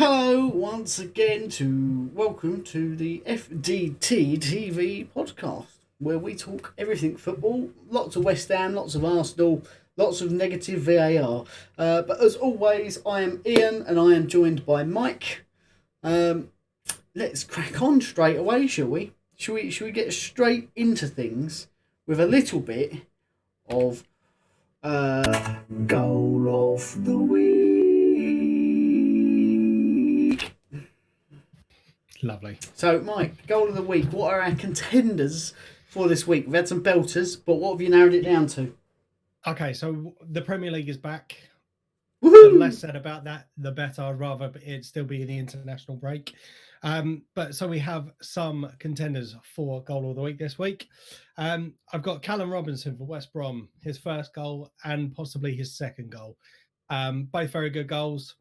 Hello once again welcome to the FDT-TV podcast, where we talk everything football, lots of West Ham, lots of Arsenal, lots of negative VAR. But as always, I am Ian and I am joined by Mike. Let's crack on straight away, shall we? Should we get straight into things with a little bit of goal of the week? Lovely. So, Mike, goal of the week. What are our contenders for this week? We've had some belters, but what have you narrowed it down to? Okay, so the Premier League is back. Woohoo! The less said about that, the better. I'd rather it still be the international break. But so we have some contenders for goal of the week this week. I've got Callum Robinson for West Brom, his first goal and possibly his second goal. Both very good goals.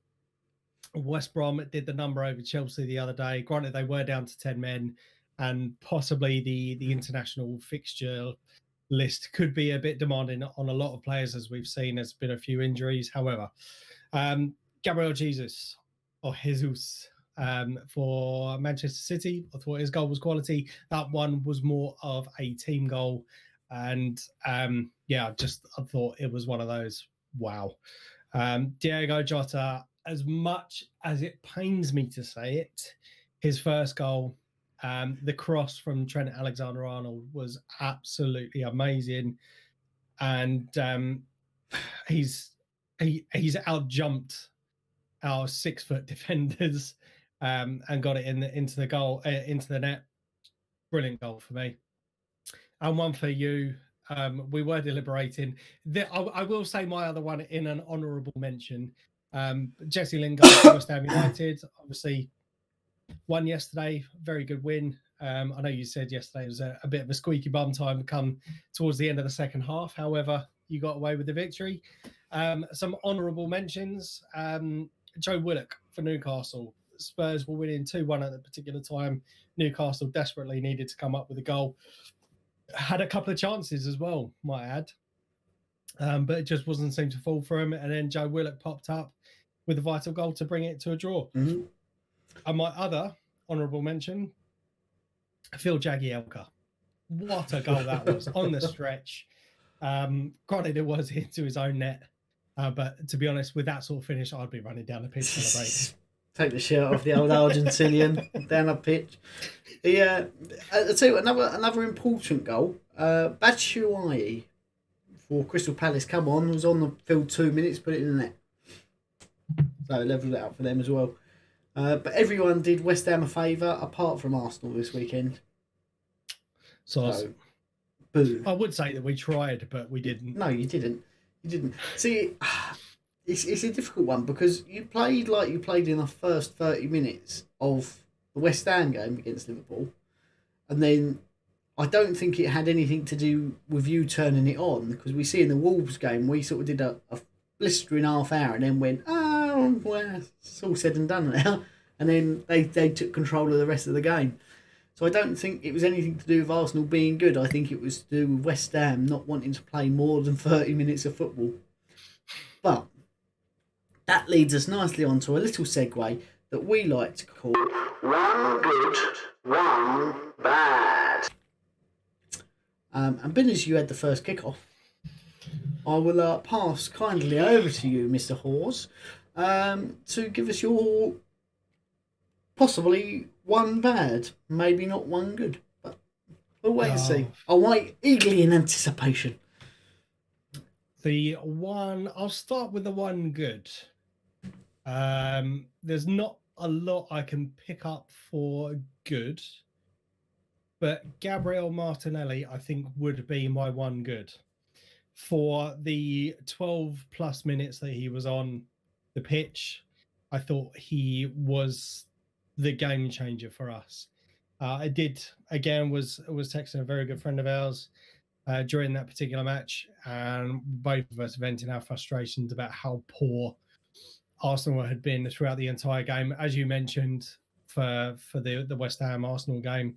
West Brom did the number over Chelsea the other day. Granted, they were down to 10 men, and possibly the international fixture list could be a bit demanding on a lot of players, as we've seen. There's been a few injuries. However, Gabriel Jesus for Manchester City, I thought his goal was quality. That one was more of a team goal. And I thought it was one of those, wow. Diego Jota, as much as it pains me to say it, his first goal, the cross from Trent Alexander-Arnold was absolutely amazing, and he's out-jumped our 6-foot defenders and got it into the goal, into the net. Brilliant goal for me. And one for you. We were deliberating. I will say my other one in an honourable mention. Jesse Lingard for West Ham United, obviously won yesterday. Very good win. I know you said yesterday was a bit of a squeaky bum time come towards the end of the second half. However, you got away with the victory. Some honourable mentions. Joe Willock for Newcastle. Spurs were winning 2-1 at the particular time. Newcastle desperately needed to come up with a goal. Had a couple of chances as well, might add. But it just wasn't seem to fall for him. And then Joe Willock popped up with a vital goal to bring it to a draw. Mm-hmm. And my other honourable mention, Phil Jagielka. What a goal that was on the stretch. Granted, it was into his own net. But to be honest, with that sort of finish, I'd be running down the pitch celebrating. Take the shirt off the old Argentinian down the pitch. I'll tell you another important goal. Batshuayi for Crystal Palace. Come on, was on the field 2 minutes, put it in the net. So levelled it up for them as well. But everyone did West Ham a favour, apart from Arsenal this weekend. So boo. I would say that we tried, but we didn't. No, you didn't. You didn't. See, it's a difficult one because you played like you played in the first 30 minutes of the West Ham game against Liverpool. And then I don't think it had anything to do with you turning it on, because we see in the Wolves game, we sort of did a blistering half hour and then went, well, it's all said and done now. And then they took control of the rest of the game. So I don't think it was anything to do with Arsenal being good. I think it was to do with West Ham not wanting to play more than 30 minutes of football. But that leads us nicely on to a little segue that we like to call One Good, One Bad. And being as you had the first kickoff, I will pass kindly over to you, Mr. Hawes, to give us your possibly one bad, maybe not one good, but we'll wait and see. I'll wait eagerly in anticipation. I'll start with the one good. There's not a lot I can pick up for good, but Gabriel Martinelli, I think, would be my one good. For the 12 plus minutes that he was on the pitch, I thought he was the game changer for us. I was texting a very good friend of ours during that particular match, and both of us venting our frustrations about how poor Arsenal had been throughout the entire game. As you mentioned, for the West Ham Arsenal game,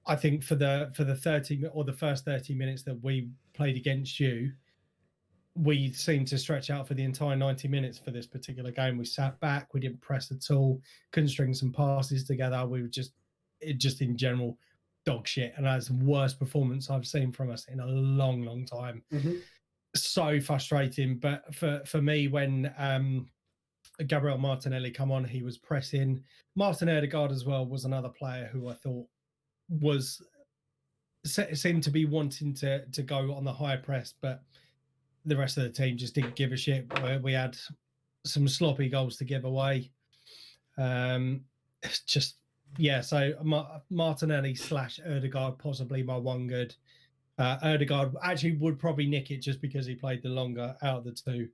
I think for the 30 or the first 30 minutes that we played against you, we seemed to stretch out for the entire 90 minutes for this particular game. We sat back, we didn't press at all, couldn't string some passes together. We were just in general dog shit, and that's the worst performance I've seen from us in a long, long time. Mm-hmm. So frustrating. But for me, when Gabriel Martinelli come on, he was pressing. Martin Odegaard as well was another player who I thought was seemed to be wanting to go on the high press, but the rest of the team just didn't give a shit. We had some sloppy goals to give away. Just yeah. So Martinelli / Odegaard possibly my one good. Odegaard actually would probably nick it just because he played the longer out of the two.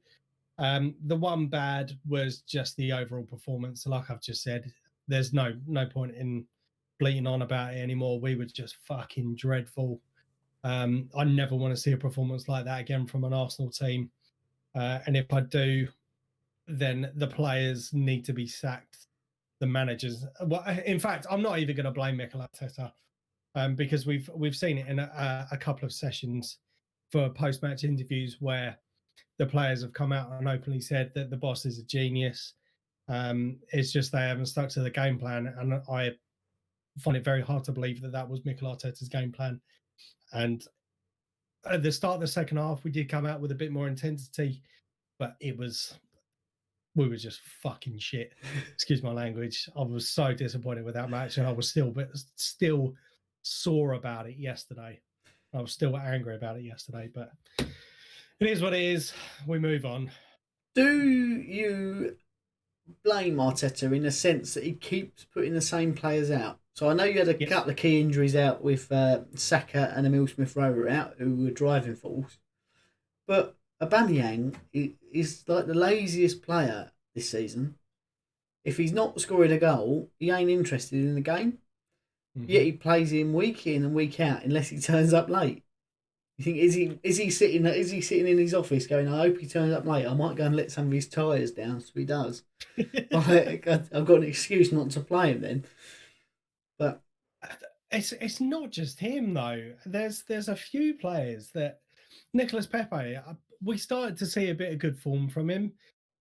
The one bad was just the overall performance. Like I've just said, there's no point in bleating on about it anymore. We were just fucking dreadful. I never want to see a performance like that again from an Arsenal team. And if I do, then the players need to be sacked. The managers. Well, in fact, I'm not even going to blame Mikel Arteta because we've seen it in a couple of sessions for post-match interviews where the players have come out and openly said that the boss is a genius. It's just they haven't stuck to the game plan, and I find it very hard to believe that was Mikel Arteta's game plan. And at the start of the second half, we did come out with a bit more intensity, but we were just fucking shit. Excuse my language. I was so disappointed with that match, and I was still sore about it yesterday. I was still angry about it yesterday, but it is what it is. We move on. Do you blame Arteta in the sense that he keeps putting the same players out? So I know you had a couple of key injuries out with Saka and Emil Smith-Rowe out, who were driving force. But Aubameyang is like the laziest player this season. If he's not scoring a goal, he ain't interested in the game. Mm-hmm. Yet he plays him week in and week out unless he turns up late. You think is he sitting in his office going, I hope he turns up late. I might go and let some of his tyres down, so he does. I've got an excuse not to play him then. But it's not just him though. There's a few players that Nicolas Pepe. We started to see a bit of good form from him.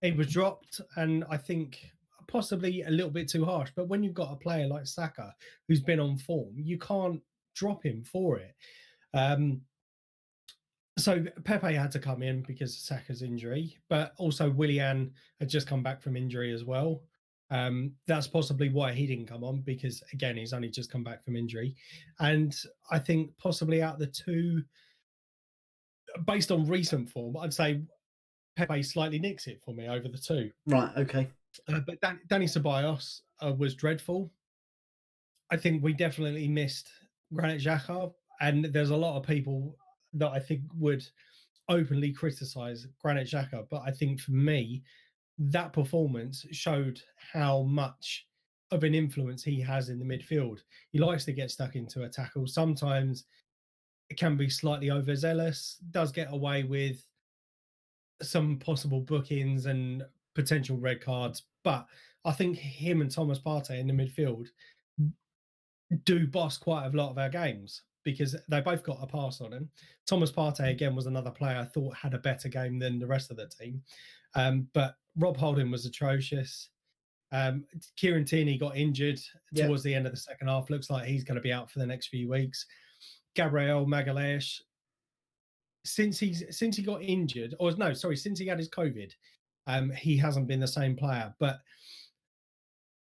He was dropped, and I think possibly a little bit too harsh. But when you've got a player like Saka who's been on form, you can't drop him for it. So Pepe had to come in because of Saka's injury, but also Willian had just come back from injury as well. That's possibly why he didn't come on, because again, he's only just come back from injury. And I think possibly out of the two, based on recent form, I'd say Pepe slightly nicks it for me over the two. Right, okay. But Danny Ceballos was dreadful. I think we definitely missed Granit Xhaka, and there's a lot of people that I think would openly criticize Granit Xhaka, but I think for me, that performance showed how much of an influence he has in the midfield. He likes to get stuck into a tackle. Sometimes it can be slightly overzealous, does get away with some possible bookings and potential red cards, but I think him and Thomas Partey in the midfield do boss quite a lot of our games because they both got a pass on him. Thomas Partey, again, was another player I thought had a better game than the rest of the team. But Rob Holding was atrocious. Kieran Tierney got injured towards the end of the second half. Looks like he's going to be out for the next few weeks. Gabriel Magalhaes, since he got injured, since he had his COVID, he hasn't been the same player. But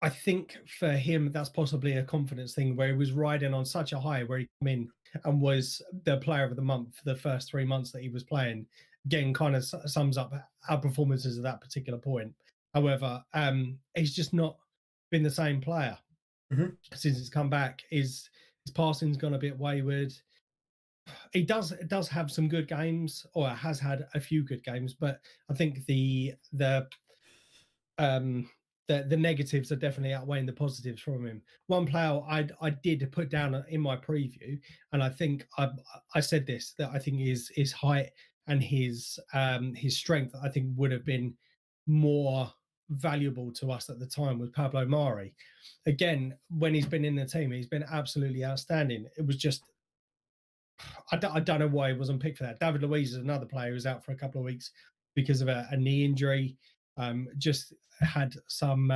I think for him, that's possibly a confidence thing where he was riding on such a high where he came in and was the player of the month for the first 3 months that he was playing. Again, kind of sums up our performances at that particular point. However, he's just not been the same player since he's come back. His passing's gone a bit wayward. He does have some good games, or has had a few good games, but I think the negatives are definitely outweighing the positives from him. One player I did put down in my preview, and I think I said this, that I think his height and his strength, I think, would have been more valuable to us at the time, was Pablo Mari. Again, when he's been in the team, he's been absolutely outstanding. It was just I don't know why he wasn't picked for that. David Luiz is another player who's out for a couple of weeks because of a knee injury. Just had some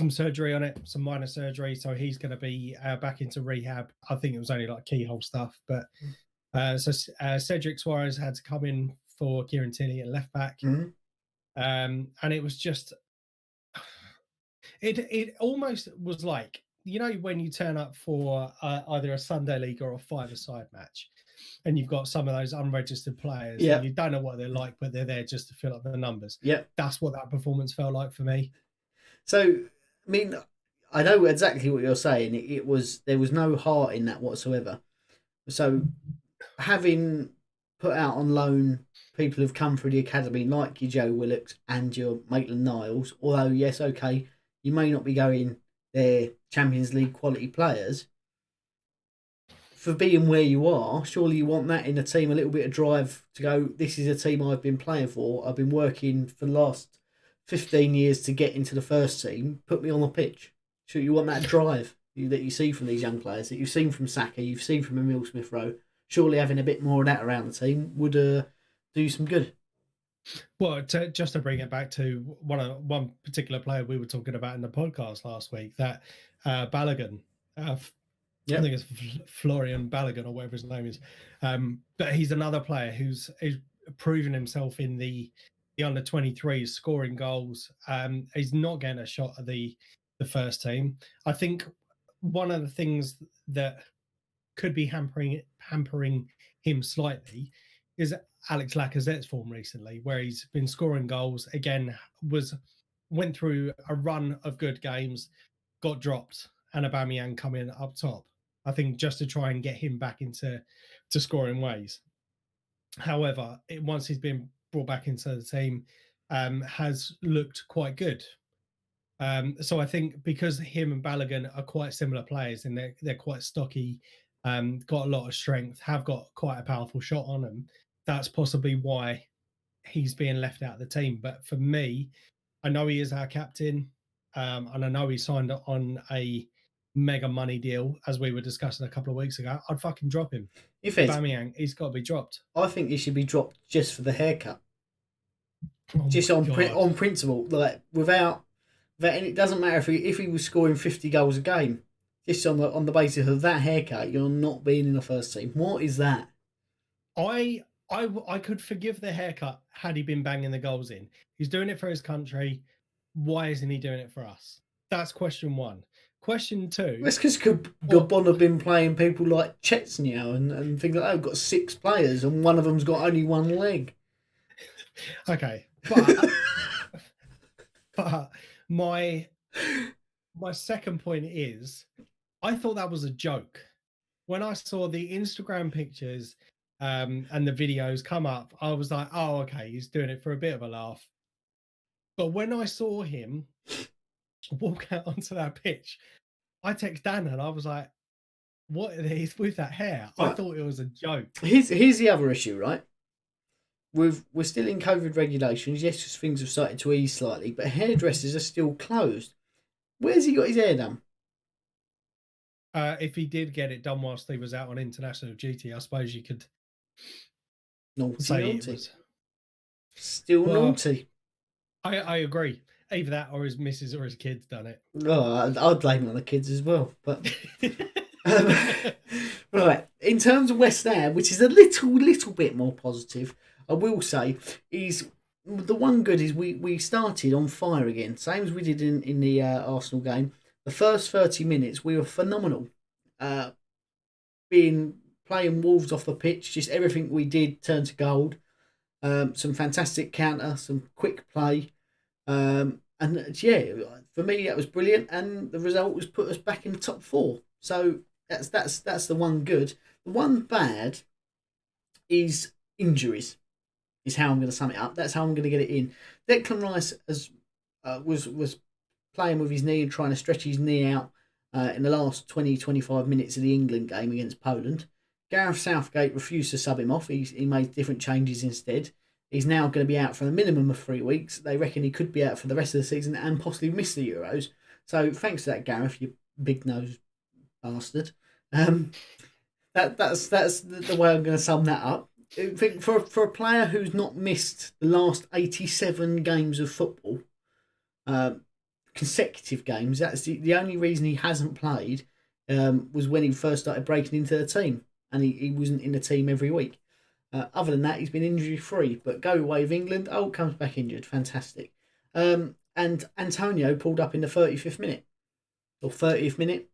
surgery on it, some minor surgery, so he's going to be back into rehab. I think it was only like keyhole stuff, but Cedric Suarez had to come in for Kieran Tierney at left back, Mm-hmm. And it was just it almost was like, you know, when you turn up for either a Sunday league or a five-a-side match, and you've got some of those unregistered players, and you don't know what they're like, but they're there just to fill up the numbers. Yeah, that's what that performance felt like for me. So, I mean, I know exactly what you're saying. There was no heart in that whatsoever. So, having put out on loan people who've come through the academy like your Joe Willocks and your Maitland-Niles, although yes, okay, you may not be going their Champions League quality players, for being where you are, surely you want that in a team, a little bit of drive to go, this is a team I've been playing for. I've been working for the last 15 years to get into the first team. Put me on the pitch. So you want that drive that you see from these young players, that you've seen from Saka, you've seen from Emile Smith-Rowe. Surely having a bit more of that around the team would do some good. Well, just to bring it back to one particular player we were talking about in the podcast last week, that Balogun, I think it's Florian Balogun or whatever his name is, but he's another player who's proven himself in the under 23s, scoring goals. He's not getting a shot at the first team. I think one of the things that could be hampering him slightly is Alex Lacazette's form recently, where he's been scoring goals. Again, went through a run of good games, got dropped, and Aubameyang coming up top. I think just to try and get him back into scoring ways. However, once he's been brought back into the team, has looked quite good. So I think because him and Balogun are quite similar players, and they're quite stocky, got a lot of strength, have got quite a powerful shot on them, that's possibly why he's being left out of the team. But for me, I know he is our captain, and I know he signed on a mega money deal, as we were discussing a couple of weeks ago. I'd fucking drop him. If Aubameyang, he's got to be dropped. I think he should be dropped just for the haircut. Just on principle, like without and it doesn't matter if he was scoring 50 goals a game, just on the basis of that haircut, you're not being in the first team. What is that? I could forgive the haircut had he been banging the goals in. He's doing it for his country. Why isn't he doing it for us? That's question one. Question two. It's because Gabon have been playing people like Chetsney and things like that. I've got 6 players and one of them's got only one leg. Okay, but my second point is, I thought that was a joke. When I saw the Instagram pictures and the videos come up, I was like, oh, okay, he's doing it for a bit of a laugh. But when I saw him walk out onto that pitch, I texted Dan and I was like, what is with that hair? I thought it was a joke. Here's the other issue, right? We're still in COVID regulations. Yes, things have started to ease slightly, but hairdressers are still closed. Where's he got his hair done? If he did get it done whilst he was out on international duty, I suppose you could say it was still naughty. I agree. Either that or his missus or his kids done it. Oh, I'd blame it on the kids as well. But right, in terms of West Ham, which is a little bit more positive, I will say, is the one good is we started on fire again, same as we did in the Arsenal game. The first 30 minutes we were phenomenal, playing Wolves off the pitch. Just everything we did turned to gold. Some fantastic counter, some quick play, and yeah, for me that was brilliant. And the result was put us back in the top 4. So that's the one good. The one bad is injuries. Is how I'm going to sum it up. That's how I'm going to get it in. Declan Rice was playing with his knee and trying to stretch his knee out in the last 20-25 minutes of the England game against Poland. Gareth Southgate refused to sub him off. He made different changes instead. He's now going to be out for a minimum of 3 weeks. They reckon he could be out for the rest of the season and possibly miss the Euros. So thanks to that, Gareth, you big-nosed bastard. that's the way I'm going to sum that up. I think for a player who's not missed the last 87 games of football, consecutive games, that's the only reason he hasn't played was when he first started breaking into the team, and he wasn't in the team every week. Other than that, he's been injury free. But go away with England, comes back injured, fantastic. And Antonio pulled up in the 35th minute or 30th minute.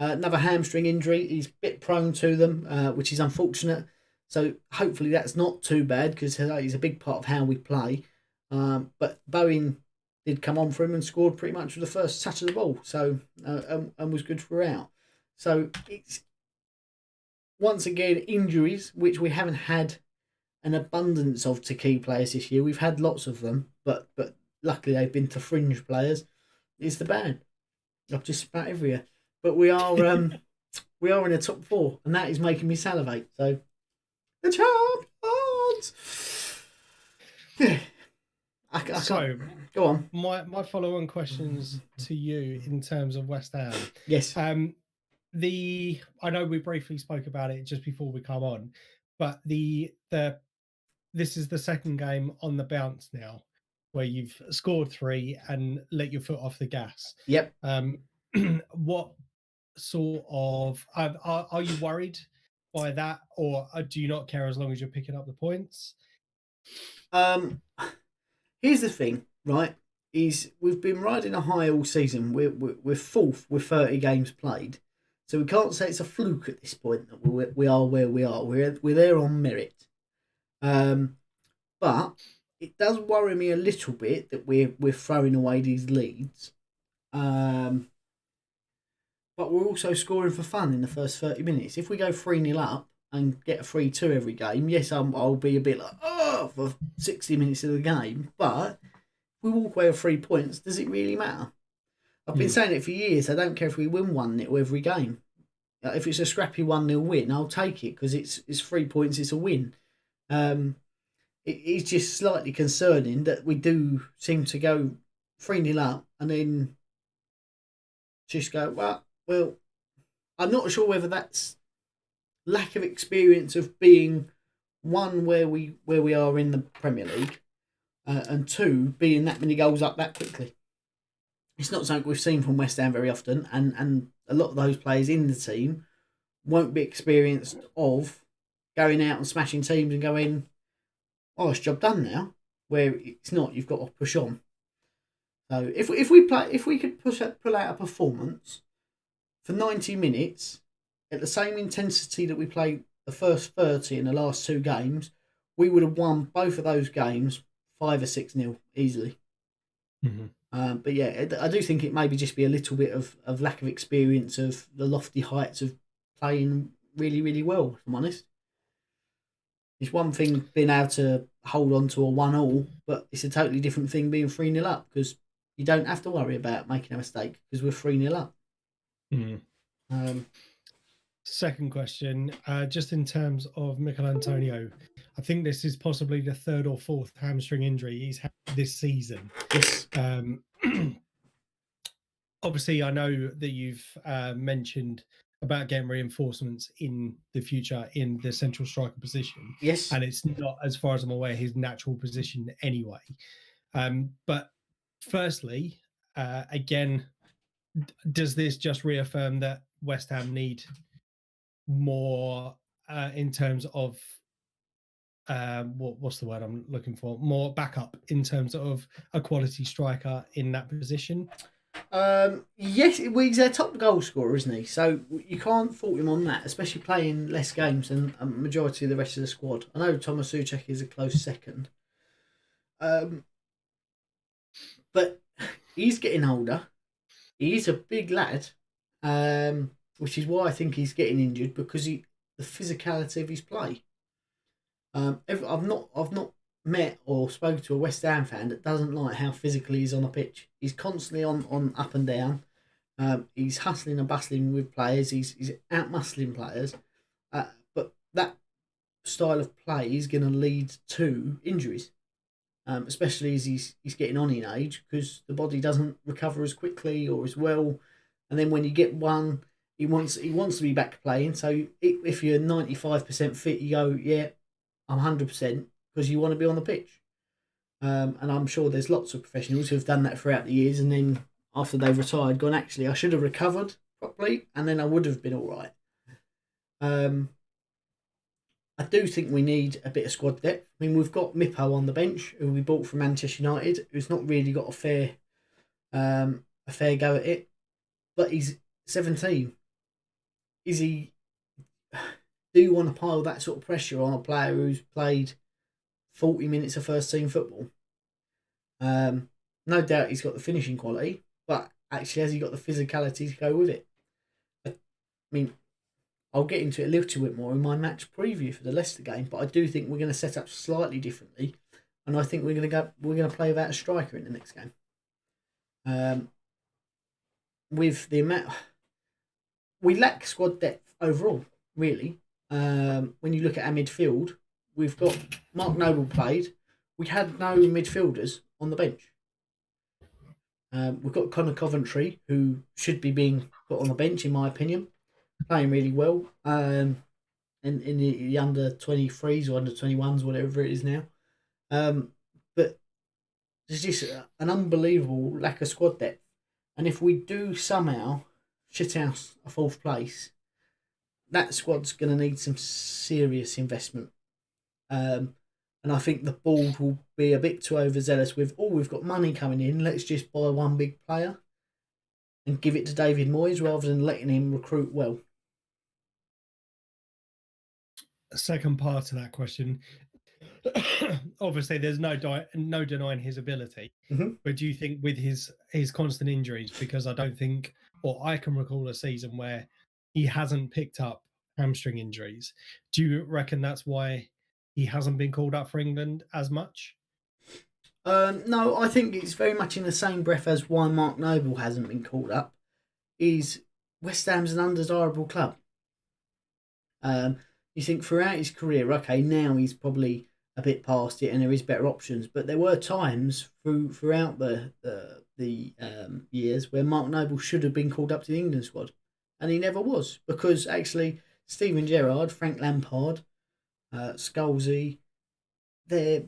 Another hamstring injury. He's a bit prone to them, which is unfortunate. So hopefully that's not too bad because he's a big part of how we play. But Bowen did come on for him and scored pretty much with the first touch of the ball. So and was good throughout. So it's once again injuries, which we haven't had an abundance of to key players this year. We've had lots of them, but luckily they've been to fringe players. It's the bad. I've just spat everywhere. But we are we are in the top 4, and that is making me salivate. So the champions. Yeah. So go on. My follow-on questions to you in terms of West Ham. Yes. I know we briefly spoke about it just before we come on, but this is the second game on the bounce now where you've scored 3 and let your foot off the gas. Yep. What sort of are you worried by that, or do you not care as long as you're picking up the points? Here's the thing, right? Is we've been riding a high all season. We're 4th with 30 games played, so we can't say it's a fluke at this point that we are where we are. We're there on merit. But it does worry me a little bit that we're throwing away these leads. But we're also scoring for fun in the first 30 minutes. If we go 3-0 up and get a 3-2 every game, yes, I'll be a bit like, for 60 minutes of the game. But if we walk away with 3 points, does it really matter? I've been saying it for years. I don't care if we win 1-0 every game. If it's a scrappy 1-0 win, I'll take it because it's 3 points, it's a win. It's just slightly concerning that we do seem to go 3-0 up and then just go, well, I'm not sure whether that's lack of experience of being, one, where we are in the Premier League, and 2, being that many goals up that quickly. It's not something we've seen from West Ham very often, and a lot of those players in the team won't be experienced of going out and smashing teams and going, it's job done now. Where it's not, you've got to push on. So if we could pull out a performance for 90 minutes at the same intensity that we played the first 30 in the last 2 games, we would have won both of those games 5 or 6-0 easily. Mm-hmm. But yeah, I do think it maybe just be a little bit of lack of experience of the lofty heights of playing really, really well, if I'm honest. It's one thing being able to hold on to a 1-1, but it's a totally different thing being 3-0 up because you don't have to worry about making a mistake because we're 3-0 up. Mm. Second question, just in terms of Mikel Antonio, I think this is possibly the 3rd or 4th hamstring injury he's had this season. Yes. Obviously, I know that you've mentioned about getting reinforcements in the future in the central striker position. Yes. And it's not, as far as I'm aware, his natural position anyway. But firstly, again, does this just reaffirm that West Ham need more in terms of what's the word I'm looking for? More backup in terms of a quality striker in that position? Yes, he's their top goal scorer, isn't he? So you can't fault him on that, especially playing less games than a majority of the rest of the squad. I know Thomas Souček is a close second. But he's getting older. He's a big lad, which is why I think he's getting injured because the physicality of his play. I've not met or spoken to a West Ham fan that doesn't like how physically he's on a pitch. He's constantly on up and down. He's hustling and bustling with players. He's out muscling players. But that style of play is going to lead to injuries, especially as he's getting on in age because the body doesn't recover as quickly or as well. And then when you get one, he wants to be back playing. So if you're 95% fit, you go, yeah, I'm 100% because you want to be on the pitch. And I'm sure there's lots of professionals who've done that throughout the years, and then after they've retired, gone, actually, I should have recovered properly, and then I would have been all right. I do think we need a bit of squad depth. I mean, we've got Mippo on the bench, who we bought from Manchester United, who's not really got a fair go at it, but he's 17. Is he? Do you want to pile that sort of pressure on a player who's played 40 minutes of first team football? No doubt he's got the finishing quality, but actually, has he got the physicality to go with it? I mean, I'll get into it a little bit more in my match preview for the Leicester game, but I do think we're going to set up slightly differently, and I think we're going to play without a striker in the next game. With the amount, we lack squad depth overall, really. When you look at our midfield, we've got Mark Noble played. We had no midfielders on the bench. We've got Connor Coventry, who should be being put on the bench, in my opinion, playing really well. In the under 23s or under 21s, whatever it is now. But there's just an unbelievable lack of squad depth. And if we do somehow shit out a fourth place, that squad's going to need some serious investment. And I think the board will be a bit too overzealous with, we've got money coming in, let's just buy one big player and give it to David Moyes rather than letting him recruit well. Second part to that question. Obviously, there's no denying his ability. Mm-hmm. But do you think with his constant injuries, because I don't think, or I can recall a season where he hasn't picked up hamstring injuries, do you reckon that's why he hasn't been called up for England as much? No, I think it's very much in the same breath as why Mark Noble hasn't been called up. Is West Ham's an undesirable club. You think throughout his career, okay, now he's probably a bit past it and there is better options, but there were times throughout the years where Mark Noble should have been called up to the England squad, and he never was, because actually Steven Gerrard, Frank Lampard, Scalzi, they're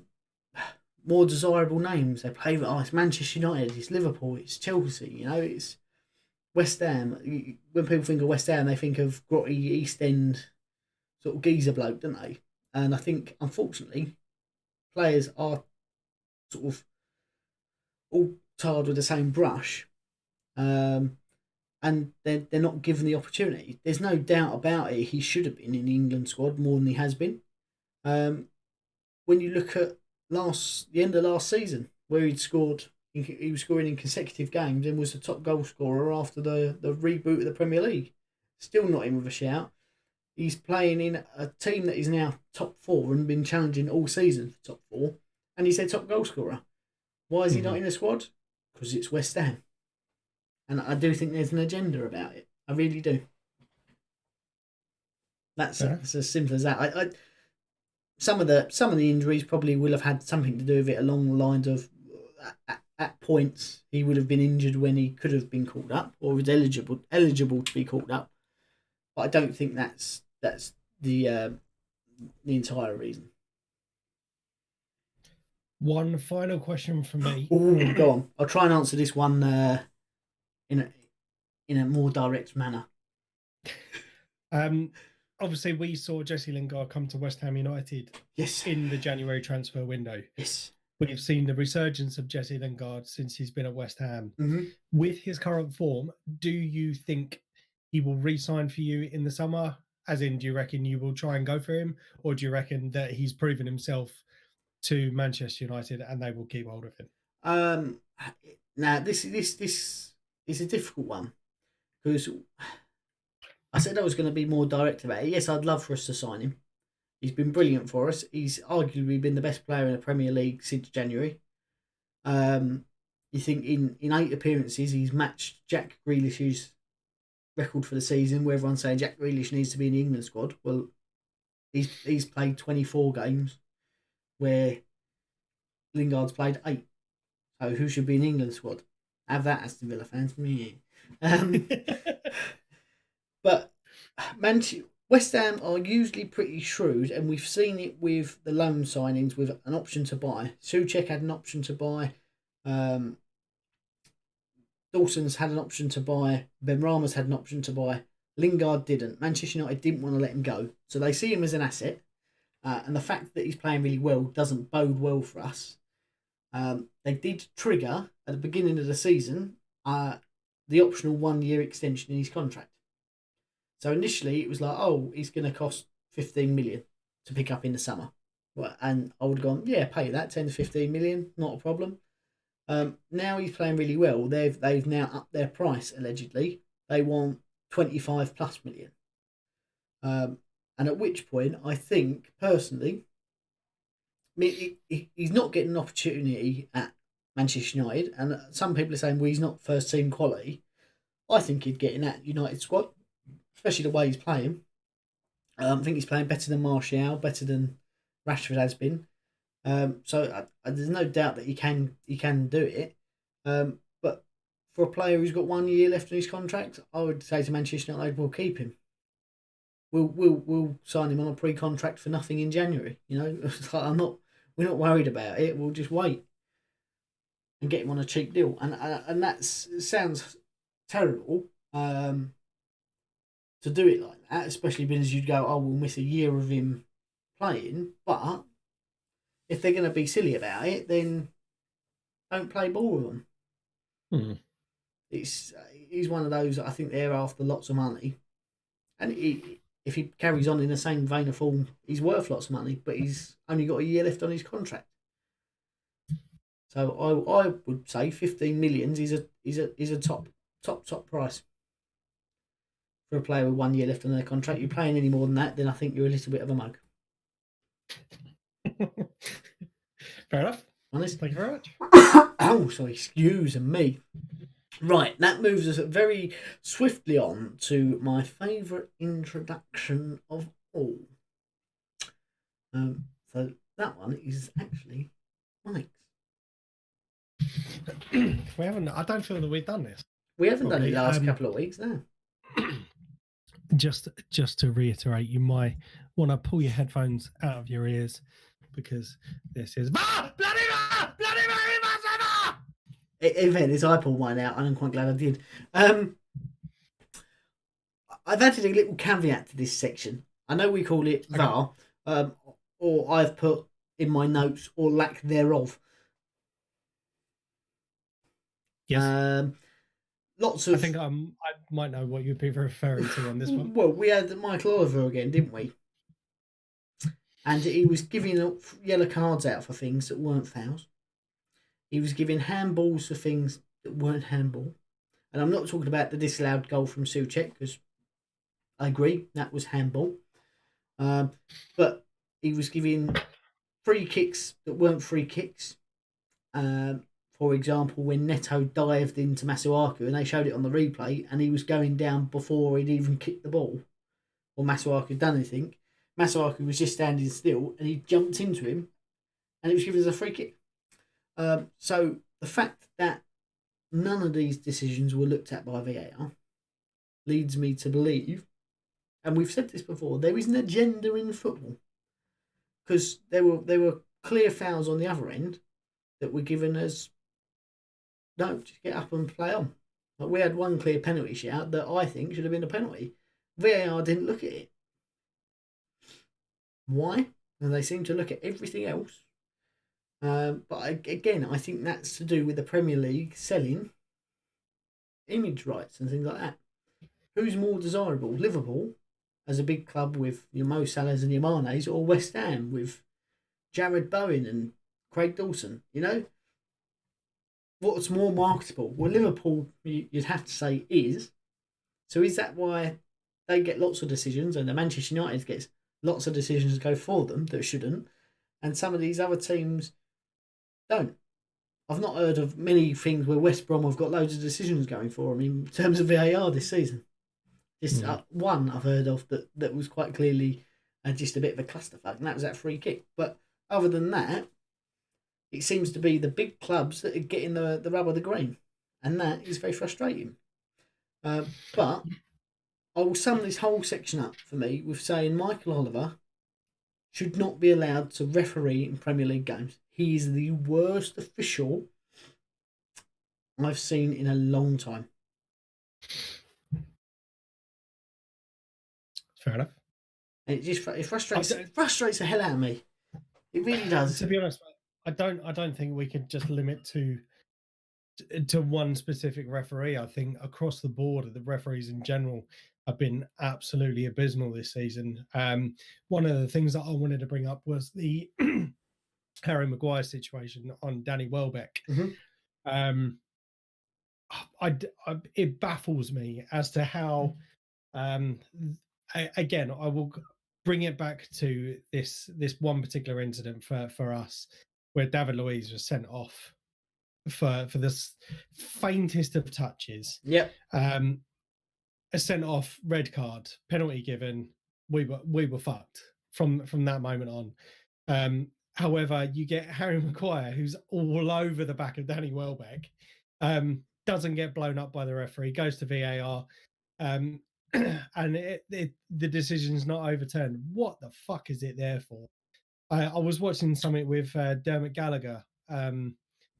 more desirable names. They play it's Manchester United, it's Liverpool, it's Chelsea, it's West Ham. When people think of West Ham, they think of grotty East End sort of geezer bloke, don't they? And I think, unfortunately, players are sort of all tarred with the same brush, and they're not given the opportunity. There's no doubt about it. He should have been in the England squad more than he has been. When you look at the end of last season, where he was scoring in consecutive games and was the top goal scorer after the reboot of the Premier League. Still not in with a shout. He's playing in a team that is now top 4 and been challenging all season for top 4, and he's their top goal scorer. Why is he not in the squad? Because it's West Ham. And I do think there's an agenda about it. I really do. It's as simple as that. Some of the injuries probably will have had something to do with it along the lines of at points he would have been injured when he could have been called up or was eligible to be called up. But I don't think that's the entire reason. One final question from me. Oh, go on. I'll try and answer this one in a more direct manner. Obviously, we saw Jesse Lingard come to West Ham United. Yes. In the January transfer window. Yes. We've seen the resurgence of Jesse Lingard since he's been at West Ham. Mm-hmm. With his current form, do you think he will re-sign for you in the summer? As in, do you reckon you will try and go for him? Or do you reckon that he's proven himself to Manchester United and they will keep hold of him? Now, this is a difficult one, because I said I was going to be more direct about it. Yes, I'd love for us to sign him. He's been brilliant for us. He's arguably been the best player in the Premier League since January. You think in 8 appearances, he's matched Jack Grealish's record for the season, where everyone's saying Jack Grealish needs to be in the England squad. Well, he's played 24 games, where Lingard's played 8. So who should be in the England squad? Have that as the Villa fans. Me. But West Ham are usually pretty shrewd, and we've seen it with the loan signings with an option to buy. Souček had an option to buy. Um, Dawson's had an option to buy. Ben Rama's had an option to buy. Lingard didn't. Manchester United didn't want to let him go. So they see him as an asset. And the fact that he's playing really well doesn't bode well for us. They did trigger, at the beginning of the season, the optional 1 year extension in his contract. So initially it was like, oh, he's going to cost 15 million to pick up in the summer. And I would have gone, yeah, pay that, 10 to 15 million, not a problem. Now he's playing really well. They've now upped their price, allegedly. They want 25 plus million. And at which point, I think, personally, he's not getting an opportunity at Manchester United. And some people are saying, well, he's not first team quality. I think he'd get in that United squad, especially the way he's playing. I think he's playing better than Martial, better than Rashford has been. So there's no doubt that he can do it. But for a player who's got 1 year left on his contract, I would say to Manchester United, we'll keep him. We'll sign him on a pre-contract for nothing in January. You know, we're not worried about it. We'll just wait and get him on a cheap deal. And that sounds terrible to do it like that, especially because you'd go, oh, we'll miss a year of him playing. But if they're going to be silly about it, then don't play ball with them. He's one of those. I think they're after lots of money, and if he carries on in the same vein of form, he's worth lots of money. But he's only got a year left on his contract. So I would say 15 million is a top price for a player with 1 year left on their contract. You're paying any more than that, then I think you're a little bit of a mug. Fair enough. Honest. Thank you very much. Oh, sorry, excuse me. Right, that moves us very swiftly on to my favourite introduction of all. So that one is actually Mike's. We haven't. I don't feel that we've done this. We haven't done it the last couple of weeks now. Just to reiterate, you might want to pull your headphones out of your ears because this is In fairness, I pulled mine out, and I'm quite glad I did. I've added a little caveat to this section. I know we call it VAR, or I've put in my notes, or lack thereof. Yes. Lots of. I think I might know what you'd be referring to on this one. Well, we had Michael Oliver again, didn't we? And he was giving yellow cards out for things that weren't fouls. He was giving handballs for things that weren't handball. And I'm not talking about the disallowed goal from Souček, because I agree, that was handball. But he was giving free kicks that weren't free kicks. For example, when Neto dived into Masuaku and they showed it on the replay and he was going down before he'd even kicked the ball or Masuaku had done anything, Masuaku was just standing still and he jumped into him and it was given as a free kick. So the fact that none of these decisions were looked at by VAR leads me to believe, and we've said this before, there is an agenda in football, because there were clear fouls on the other end that were given as, no, just get up and play on. Like, we had one clear penalty shout that I think should have been a penalty. VAR didn't look at it. Why? And they seem to look at everything else. But again, I think that's to do with the Premier League selling image rights and things like that. Who's more desirable? Liverpool, as a big club with your Mo Salahs and your Manes, or West Ham with Jared Bowen and Craig Dawson? You know? What's more marketable? Well, Liverpool, you'd have to say, is. So is that why they get lots of decisions and the Manchester United gets lots of decisions go for them that shouldn't, and some of these other teams don't? I've not heard of many things where West Brom have got loads of decisions going for them in terms of VAR this season. Just one I've heard of that was quite clearly just a bit of a clusterfuck, and that was that free kick. But other than that, it seems to be the big clubs that are getting the rub of the green, and that is very frustrating. But I will sum this whole section up for me with saying Michael Oliver should not be allowed to referee in Premier League games. He is the worst official I've seen in a long time. Fair enough. And it frustrates the hell out of me. It really does. To be honest, I don't think we could just limit to one specific referee. I think across the board, the referees in general have been absolutely abysmal this season. One of the things that I wanted to bring up was the Harry Maguire situation on Danny Welbeck. Mm-hmm. It baffles me as to how. Again, I will bring it back to this one particular incident for us, where David Luiz was sent off for this faintest of touches. Yep. A sent off, red card, penalty given. We were fucked from that moment on. However, you get Harry Maguire, who's all over the back of Danny Welbeck, doesn't get blown up by the referee, goes to VAR, and the decision's not overturned. What the fuck is it there for? I was watching something with Dermot Gallagher,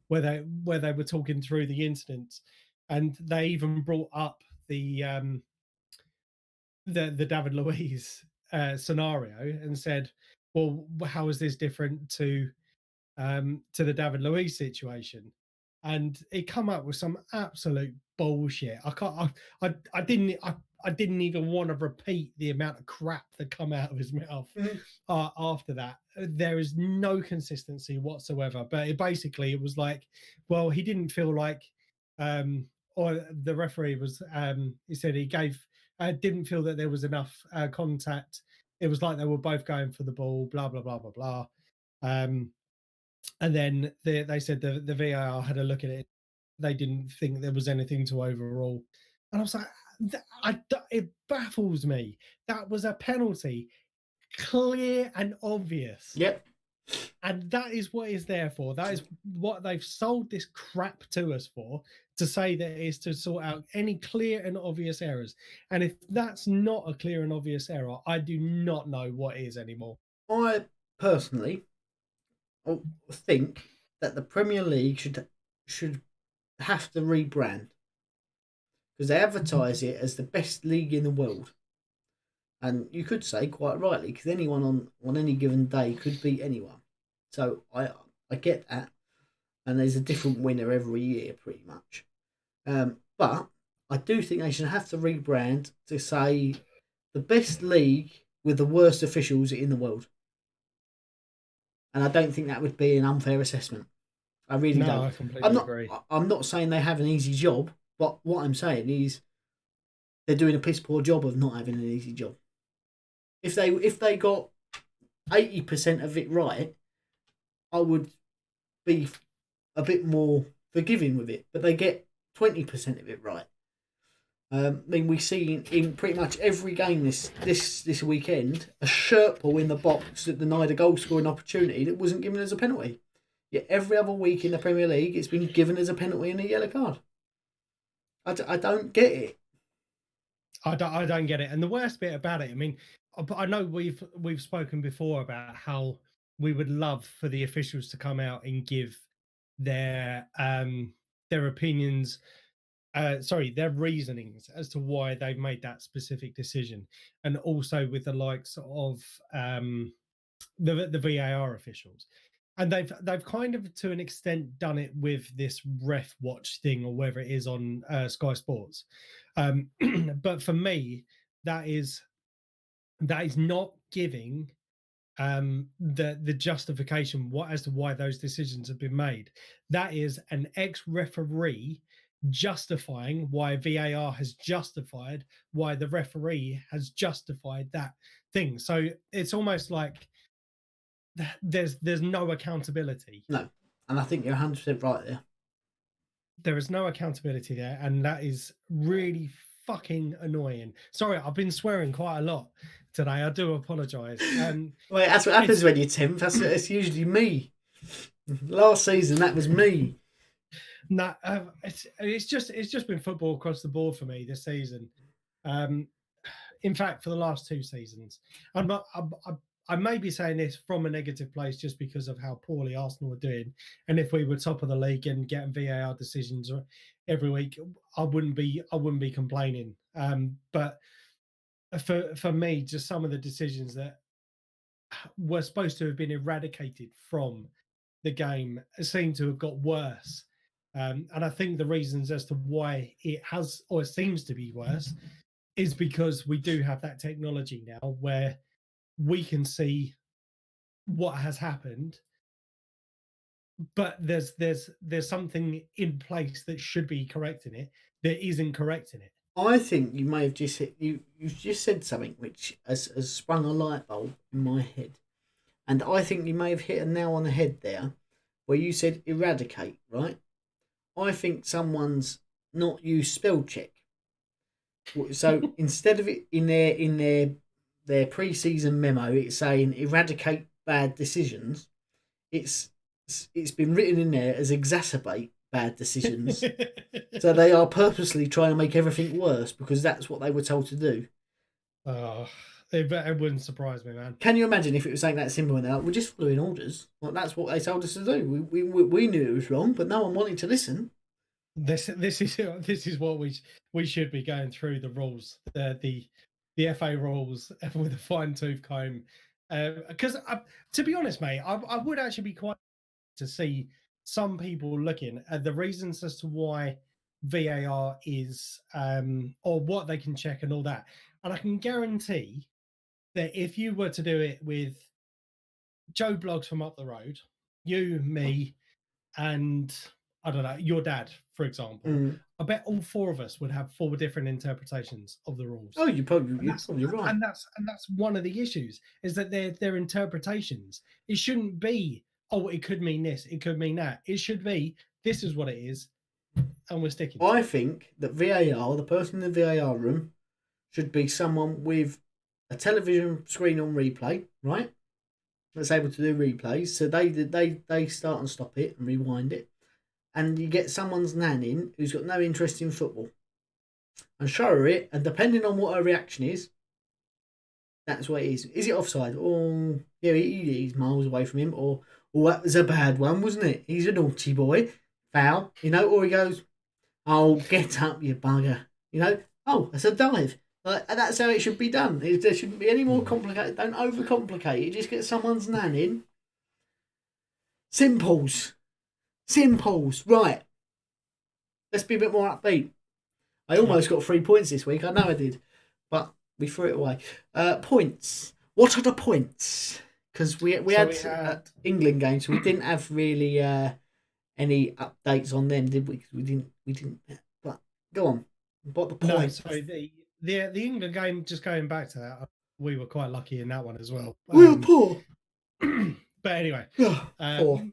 where they were talking through the incidents, and they even brought up the David Luiz scenario and said, "Well, how is this different to the David Luiz situation?" And it come up with some absolute bullshit. I didn't even want to repeat the amount of crap that come out of his mouth after that. There is no consistency whatsoever. But it was like, well, he didn't feel like, or the referee was, he said he didn't feel that there was enough contact. It was like they were both going for the ball, blah, blah, blah, blah, blah. And then they said the VAR had a look at it. They didn't think there was anything to overrule. And I was like, it baffles me. That was a penalty, clear and obvious. Yep. And that is what it's there for. That is what they've sold this crap to us for, to say that it is to sort out any clear and obvious errors. And if that's not a clear and obvious error, I do not know what is anymore. I personally think that the Premier League should have to rebrand, because they advertise it as the best league in the world, and you could say quite rightly, because anyone on any given day could beat anyone. So I get that, and there's a different winner every year pretty much. But I do think they should have to rebrand to say the best league with the worst officials in the world. And I don't think that would be an unfair assessment. I really don't. I completely agree. I'm not saying they have an easy job, but what I'm saying is they're doing a piss poor job of not having an easy job. If they got 80% of it right, I would be a bit more forgiving with it. But they get 20% of it right. I mean, we see in pretty much every game this weekend a shirt pull in the box that denied a goal scoring opportunity that wasn't given as a penalty. Yet every other week in the Premier League, it's been given as a penalty and a yellow card. I don't get it. I don't get it. And the worst bit about it, I mean, I know we've spoken before about how we would love for the officials to come out and give their opinions. Their reasonings as to why they've made that specific decision, and also with the likes of the VAR officials, and they've kind of to an extent done it with this ref watch thing or whether it is on Sky Sports. But for me, that is not giving the justification as to why those decisions have been made. That is an ex-referee justifying why VAR has justified why the referee has justified that thing. So it's almost like there's no accountability. No, and I think you're 100% right there. There is no accountability there, and that is really fucking annoying. Sorry, I've been swearing quite a lot today. I do apologise. Well, that's what happens when you're 10th. That's usually me. Last season, that was me. No, it's just been football across the board for me this season. in fact, for the last 2 seasons. I'm not, I may be saying this from a negative place just because of how poorly Arsenal are doing. And if we were top of the league and getting VAR decisions every week, I wouldn't be complaining. But for me, just some of the decisions that were supposed to have been eradicated from the game seem to have got worse. And I think the reasons as to why it has or seems to be worse is because we do have that technology now where we can see what has happened, but there's something in place that should be correcting it that isn't correcting it. I think you may have just hit, you've just said something which has sprung a light bulb in my head. And I think you may have hit a nail on the head there where you said eradicate, right? I think someone's not used spell check. So instead of it in their pre-season memo, it's saying eradicate bad decisions. It's been written in there as exacerbate bad decisions. So they are purposely trying to make everything worse because that's what they were told to do. It wouldn't surprise me, man. Can you imagine if it was saying that simple and they're like, we're just following orders? Like, that's what they told us to do. We knew it was wrong, but no one wanted to listen. This is what we should be going through the rules, the FA rules with a fine tooth comb. Because to be honest, mate, I would actually be quite to see some people looking at the reasons as to why VAR is or what they can check and all that. And I can guarantee that if you were to do it with Joe Bloggs from up the road, you, me, and I don't know, your dad, for example, I bet all 4 of us would have 4 different interpretations of the rules. Oh, you're probably right. And that's one of the issues is that they're interpretations. It shouldn't be, oh, it could mean this, it could mean that. It should be, this is what it is, and we're sticking. I think that VAR, the person in the VAR room, should be someone with a television screen on replay, right? That's able to do replays. So they start and stop it and rewind it. And you get someone's nan in who's got no interest in football. And show her it, and depending on what her reaction is, that's what it is. Is it offside? Oh, yeah, he's miles away from him. Or, that was a bad one, wasn't it? He's a naughty boy. Foul, or he goes, oh, get up, you bugger. Oh, that's a dive. Like, that's how it should be done. There shouldn't be any more complicated. Don't overcomplicate it. Just get someone's nan in. Simples. Right. Let's be a bit more upbeat. I almost got 3 points this week. I know I did. But we threw it away. Points. What are the points? Because we had England games, so we didn't have really any updates on them, did we? Because we didn't. But go on. What the points? No, so the England game, just going back to that, we were quite lucky in that one as well. We were poor. But anyway,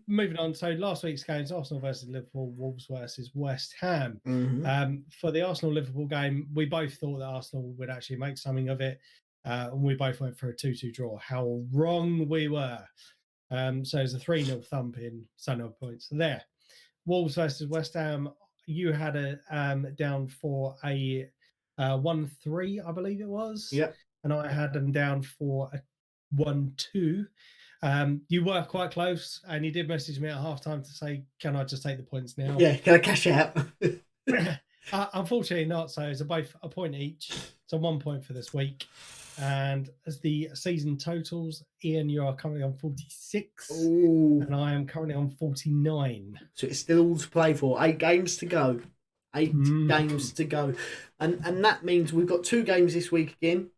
moving on. So last week's games, Arsenal versus Liverpool, Wolves versus West Ham. Mm-hmm. For the Arsenal-Liverpool game, we both thought that Arsenal would actually make something of it. And we both went for a 2-2 draw. How wrong we were. So it's a 3-0 thumping, so no points there. Wolves versus West Ham, you had a down for a 1-3, I believe it was. Yeah. And I had them down for a 1-2. You were quite close, and you did message me at halftime to say, "Can I just take the points now?" Yeah, can I cash out? Unfortunately, not. So it's both a point each. So 1 point for this week. And as the season totals, Ian, you are currently on 46, and I am currently on 49. So it's still all to play for. 8 games to go. 8 games to go, and that means we've got 2 games this week again.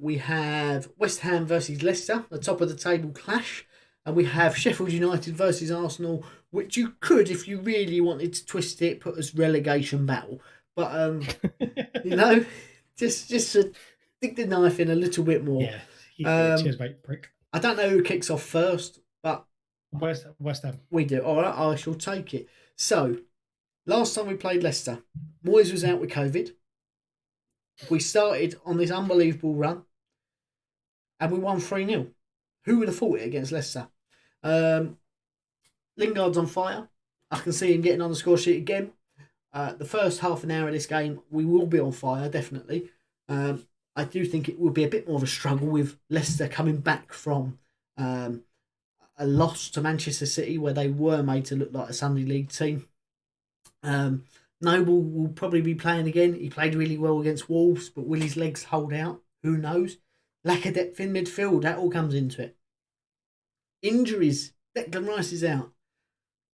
We have West Ham versus Leicester, the top of the table clash, and we have Sheffield United versus Arsenal, which you could, if you really wanted to twist it, put as relegation battle. But just to dig the knife in a little bit more. Yeah. Cheers, mate, prick. I don't know who kicks off first, but West Ham. We do. All right, I shall take it. So, last time we played Leicester, Moyes was out with COVID. We started on this unbelievable run and we won 3-0. Who would have thought it against Leicester? Lingard's on fire. I can see him getting on the score sheet again. The first half an hour of this game, we will be on fire, definitely. I do think it will be a bit more of a struggle with Leicester coming back from a loss to Manchester City, where they were made to look like a Sunday League team. Noble will probably be playing again. He played really well against Wolves, but will his legs hold out? Who knows? Lack of depth in midfield, that all comes into it. Injuries. Declan Rice is out.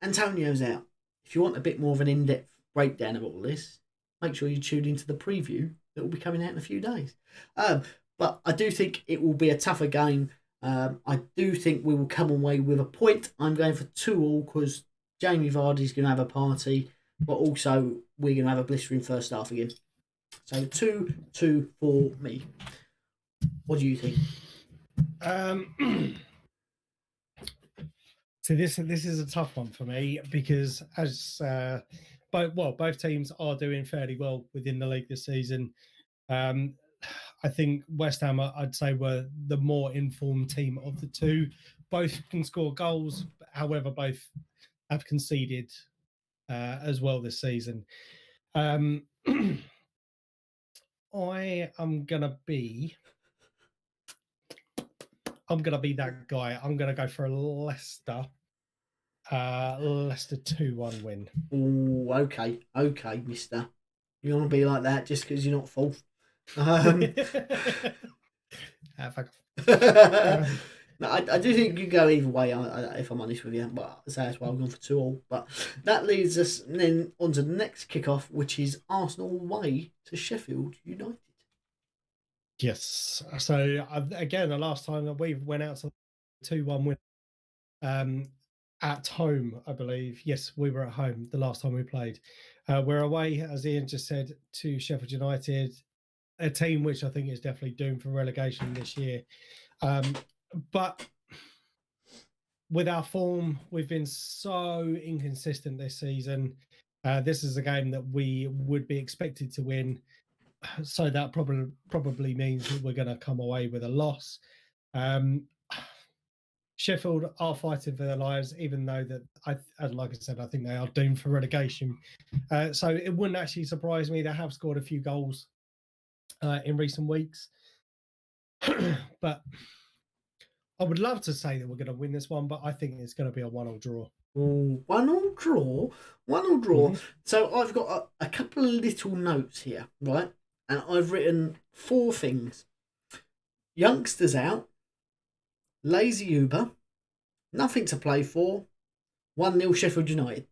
Antonio's out. If you want a bit more of an in-depth breakdown of all this, make sure you tune into the preview that will be coming out in a few days. But I do think it will be a tougher game. I do think we will come away with a point. I'm going for 2-2 because Jamie Vardy's going to have a party, but also we're going to have a blistering first half again. So 2-2 for me. What do you think? So this is a tough one for me because as both teams are doing fairly well within the league this season. I think West Ham, I'd say, were the more informed team of the two. Both can score goals, however, both have conceded as well this season. I am gonna be that guy. I'm gonna go for a Leicester 2-1 win. Oh, okay, mister. You want to be like that just because you're not fourth. No, I do think you go either way, if I'm honest with you, but I say that's why I'm going for 2-2. But that leads us then on to the next kickoff, which is Arsenal away to Sheffield United. Yes. So again, the last time that we went out to 2-1 win at home, I believe. Yes, we were at home the last time we played. We're away, as Ian just said, to Sheffield United, a team which I think is definitely doomed for relegation this year. But with our form, we've been so inconsistent this season. This is a game that we would be expected to win. So that probably means that we're going to come away with a loss. Sheffield are fighting for their lives, even though that, like I said, I think they are doomed for relegation. So it wouldn't actually surprise me. They have scored a few goals in recent weeks. But I would love to say that we're going to win this one, but I think it's going to be a 1-1 draw. Ooh, 1-1 draw. 1-1 draw. Mm-hmm. So I've got a couple of little notes here, right? And I've written 4 things. Youngsters out. Lazy Uber. Nothing to play for. 1-0 Sheffield United.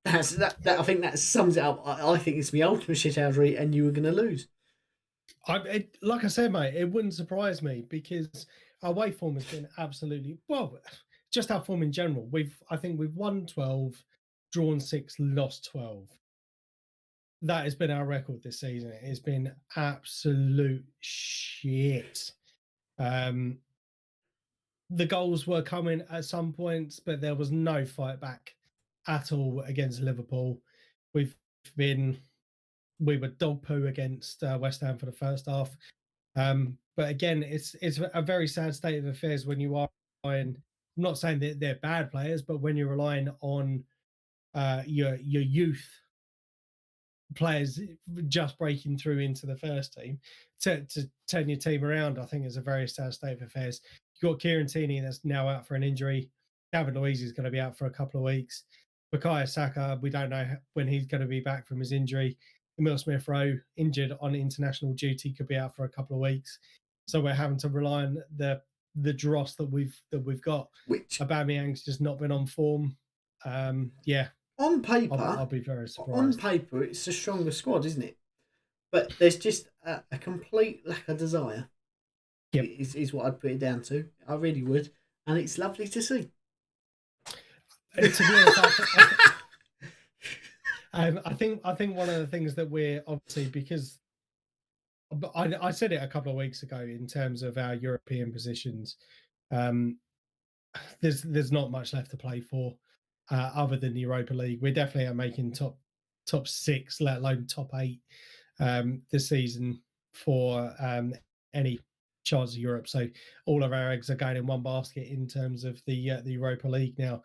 That I think that sums it up. I think it's the ultimate shithousery, and you were going to lose. Like I said, mate, it wouldn't surprise me because our away form has been absolutely just our form in general. I think we've won 12, drawn 6, lost 12. That has been our record this season. It has been absolute shit. The goals were coming at some points, but there was no fight back at all against Liverpool. We were dog poo against West Ham for the first half. But again, it's a very sad state of affairs when you are relying. I'm not saying that they're bad players, but when you're relying on your youth players just breaking through into the first team to turn your team around, I think is a very sad state of affairs. You've got Kieran Tierney that's now out for an injury. David Luiz is going to be out for a couple of weeks. Bukayo Saka, we don't know when he's going to be back from his injury. Emile Smith-Rowe, injured on international duty, could be out for a couple of weeks. So we're having to rely on the dross that we've got. Which Aubameyang's just not been on form. Yeah. On paper, I'll be very surprised. On paper, it's a stronger squad, isn't it? But there's just a complete lack of desire. Yep. Is what I'd put it down to. I really would, and it's lovely to see. To be honest, I think one of the things that we're obviously, because I said it a couple of weeks ago in terms of our European positions, there's not much left to play for other than the Europa League. We're definitely making top 6, let alone top 8 this season for any chance of Europe. So all of our eggs are going in one basket in terms of the Europa League now.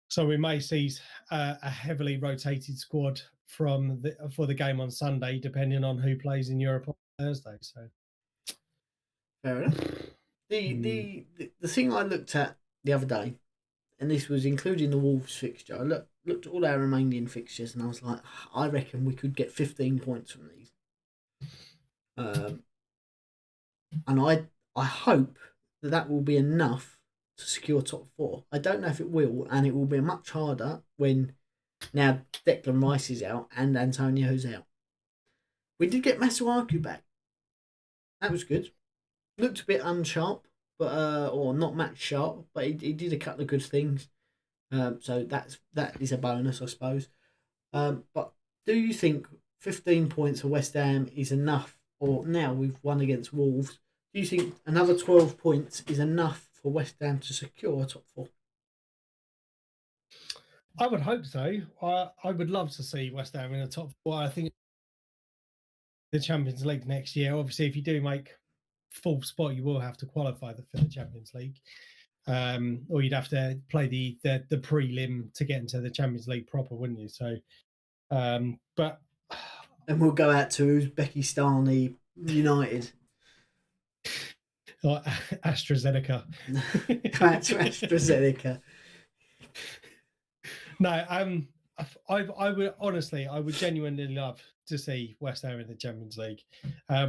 So we may see a heavily rotated squad for the game on Sunday, depending on who plays in Europe on Thursday. So Fair enough. The thing I looked at the other day, and this was including the Wolves fixture, I looked at all our Romanian fixtures, and I was like, I reckon we could get 15 points from these. And I hope that will be enough to secure top four. I don't know if it will, and it will be much harder when now Declan Rice is out and Antonio's out. We did get Masuaku back. That was good. Looked a bit unsharp, but or not match sharp, but he did a couple of good things. So that is a bonus, I suppose. But do you think 15 points for West Ham is enough? Or now we've won against Wolves. Do you think another 12 points is enough for West Ham to secure a top four? I would hope so. I would love to see West Ham in the top four. I think the Champions League next year. Obviously, if you do make full spot, you will have to qualify for the Champions League, or you'd have to play the prelim to get into the Champions League proper, wouldn't you? So, but and we'll go out to Uzbekistan United. Or AstraZeneca. Go out to AstraZeneca. No, I would honestly, I would genuinely love to see West Ham in the Champions League.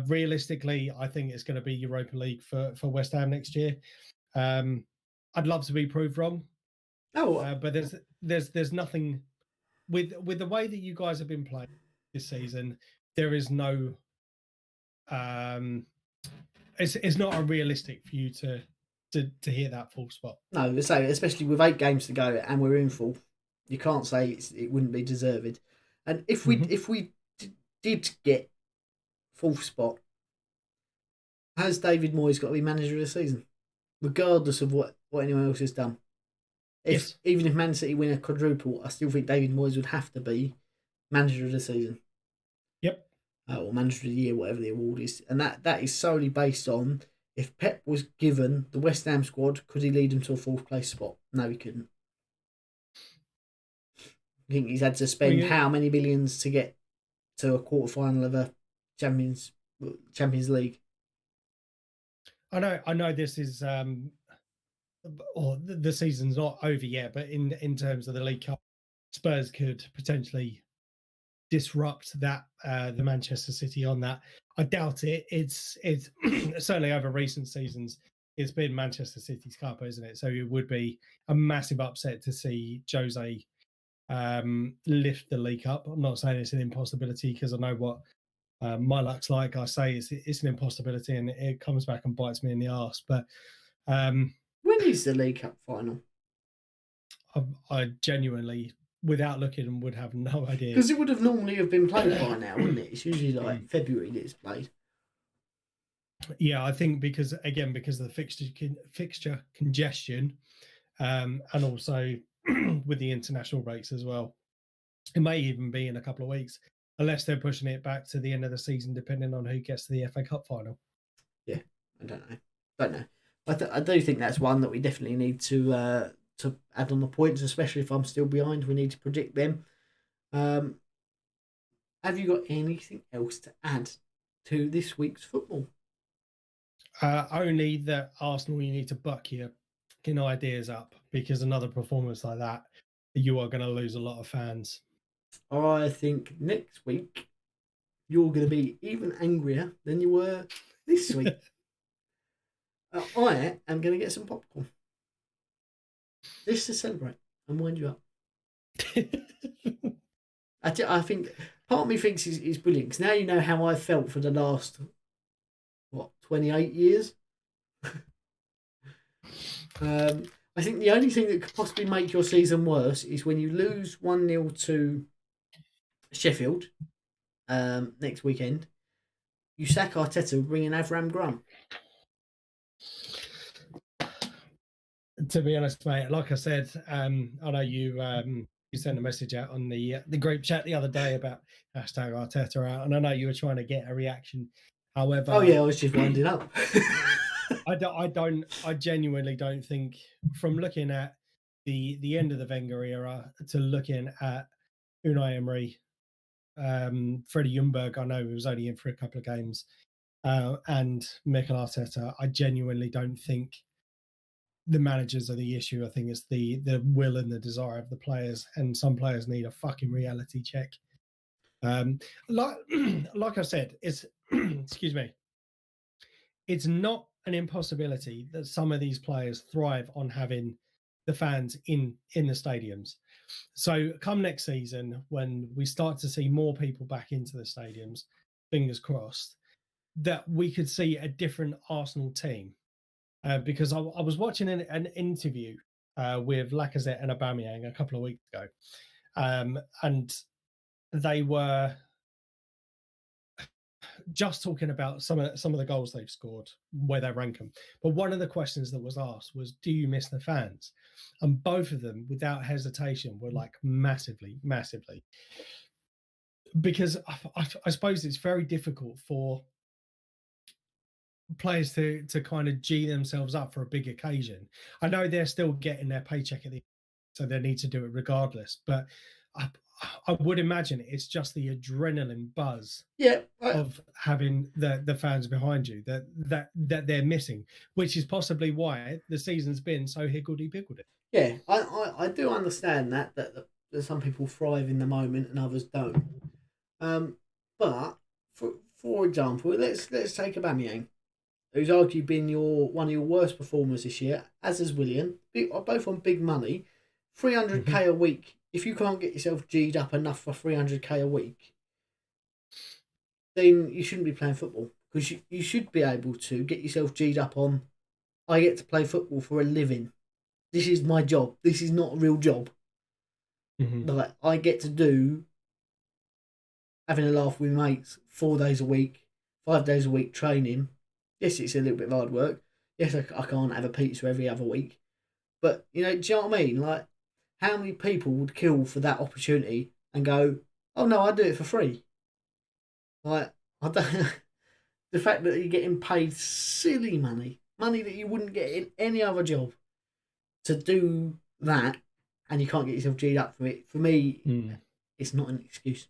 Realistically, I think it's going to be Europa League for West Ham next year. I'd love to be proved wrong. But there's nothing with the way that you guys have been playing this season. There is no. It's not unrealistic for you to hit that full spot. No, so especially with 8 games to go and we're in full, you can't say it wouldn't be deserved. And if we did get full spot, has David Moyes got to be manager of the season, regardless of what anyone else has done? Even if Man City win a quadruple, I still think David Moyes would have to be manager of the season. Yep. Or manager of the year, whatever the award is, and that is solely based on if Pep was given the West Ham squad, could he lead them to a 4th place spot? No, he couldn't. I think he's had to spend how many billions to get to a quarter final of a Champions League. I know. This is or the season's not over yet, but in terms of the League Cup, Spurs could potentially disrupt that the Manchester City on that. I doubt it. It's certainly over recent seasons. It's been Manchester City's cup, isn't it? So it would be a massive upset to see Jose lift the League Cup. I'm not saying it's an impossibility because I know what my luck's like. I say it's an impossibility and it comes back and bites me in the arse. But when is the League Cup final? I genuinely, without looking, would have no idea. Because it would have normally have been played by now, wouldn't it? It's usually like February that it's played. Yeah, I think because of the fixture congestion, and also with the international breaks as well, it may even be in a couple of weeks, unless they're pushing it back to the end of the season, depending on who gets to the FA Cup final. Yeah, I don't know. I do think that's one that we definitely need to add on the points, especially if I'm still behind. We need to predict them. Have you got anything else to add to this week's football? Only that Arsenal, you need to buck your fucking ideas up, because another performance like that, you are going to lose a lot of fans. I think next week you're going to be even angrier than you were this week. I am going to get some popcorn. This to celebrate and wind you up. I think part of me thinks he's brilliant, because now you know how I felt for the last 28 years. I think the only thing that could possibly make your season worse is when you lose 1-0 to Sheffield next weekend. You sack Arteta, bring in Avram Grant. To be honest, mate, like I said, I know you sent a message out on the group chat the other day about hashtag Arteta out, and I know you were trying to get a reaction. However, I was just winding up. I genuinely don't think, from looking at the end of the Wenger era to looking at Unai Emery, Freddie Ljungberg. I know he was only in for a couple of games, and Mikel Arteta. I genuinely don't think the managers are the issue. I think it's the will and the desire of the players, and some players need a fucking reality check. Like like I said, it's excuse me, it's not an impossibility that some of these players thrive on having the fans in the stadiums. So come next season, when we start to see more people back into the stadiums, fingers crossed, that we could see a different Arsenal team. Because I was watching an interview with Lacazette and Aubameyang a couple of weeks ago, and they were just talking about some of the goals they've scored, where they rank them. But one of the questions that was asked was, "Do you miss the fans?" And both of them, without hesitation, were like, massively, massively. Because I suppose it's very difficult for players to kind of G themselves up for a big occasion. I know they're still getting their paycheck at the, so they need to do it regardless. But I would imagine it's just the adrenaline buzz of having the fans behind you that they're missing, which is possibly why the season's been so higgledy-piggledy. Yeah, I do understand that some people thrive in the moment and others don't. But for example, let's take Aubameyang, who's arguably been one of your worst performers this year, as is Willian, both on big money, 300k a week. If you can't get yourself G'd up enough for 300k a week, then you shouldn't be playing football, because you should be able to get yourself G'd up on, I get to play football for a living. This is my job. This is not a real job. Like, I get to do having a laugh with mates 4 days a week, 5 days a week training. Yes, it's a little bit of hard work. Yes, I can't have a pizza every other week. But, do you know what I mean? Like, how many people would kill for that opportunity and go, oh no, I do it for free? Like, I don't. The fact that you're getting paid silly money that you wouldn't get in any other job, to do that, and you can't get yourself G'd up for it, for me, it's not an excuse.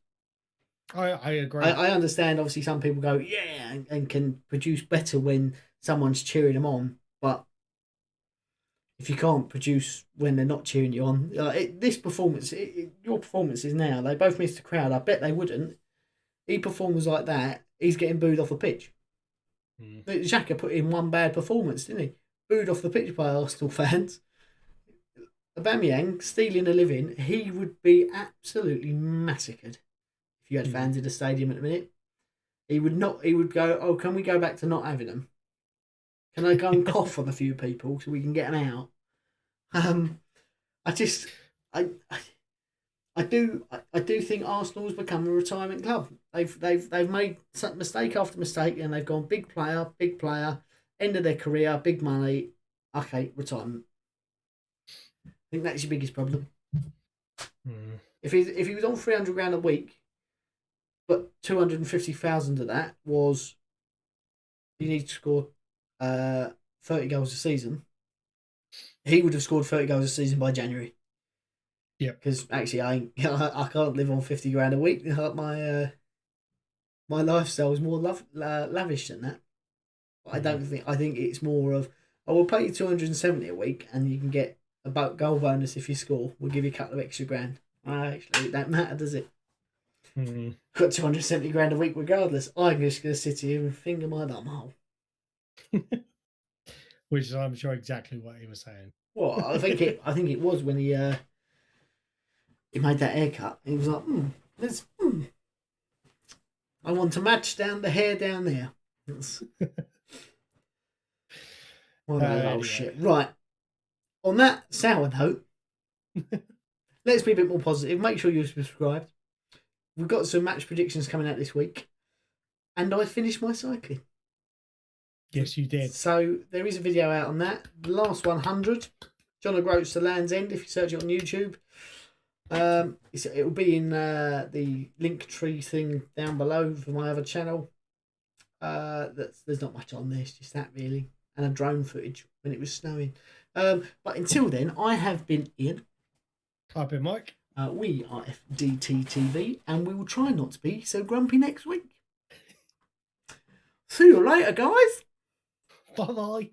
I agree. I understand, obviously, some people go, yeah, and can produce better when someone's cheering them on, but if you can't produce when they're not cheering you on, your performances now, they both missed the crowd. I bet they wouldn't. He performs like that, he's getting booed off the pitch. Xhaka put in one bad performance, didn't he? Booed off the pitch by Arsenal fans. Aubameyang, stealing a living, he would be absolutely massacred if you had fans in the stadium at the minute. He would not. He would go, oh, can we go back to not having them? Can I go and cough on a few people so we can get them out? I do think Arsenal's become a retirement club. They've made mistake after mistake, and they've gone big player, end of their career, big money. Okay, retirement. I think that's your biggest problem. If he was on 300 grand a week, but 250,000 of that was, you need to score 30 goals a season, he would have scored 30 goals a season by January. Yeah, because actually I can't live on 50 grand a week. My lifestyle is more lavish than that. But I think it's more of, I will pay you 270 a week and you can get a goal bonus if you score. We'll give you a couple of extra grand. Actually, it don't matter, does it? Got 270 grand a week regardless. I'm just going to sit here and finger my bum hole. Which is, I'm sure, exactly what he was saying. Well, I think it was when he made that haircut. He was like, I want to match down the hair down there. What a little shit. Right. On that sour note, let's be a bit more positive. Make sure you're subscribed. We've got some match predictions coming out this week. And I finished my cycling. Yes, you did. So there is a video out on that. The last 100. John O'Groats to Land's End, if you search it on YouTube. It will be in the link tree thing down below for my other channel. There's not much on this, just that really, and a drone footage when it was snowing. But until then, I have been Ian. Type in Mike. We are FDTTV, and we will try not to be so grumpy next week. See you later, guys. Bye bye.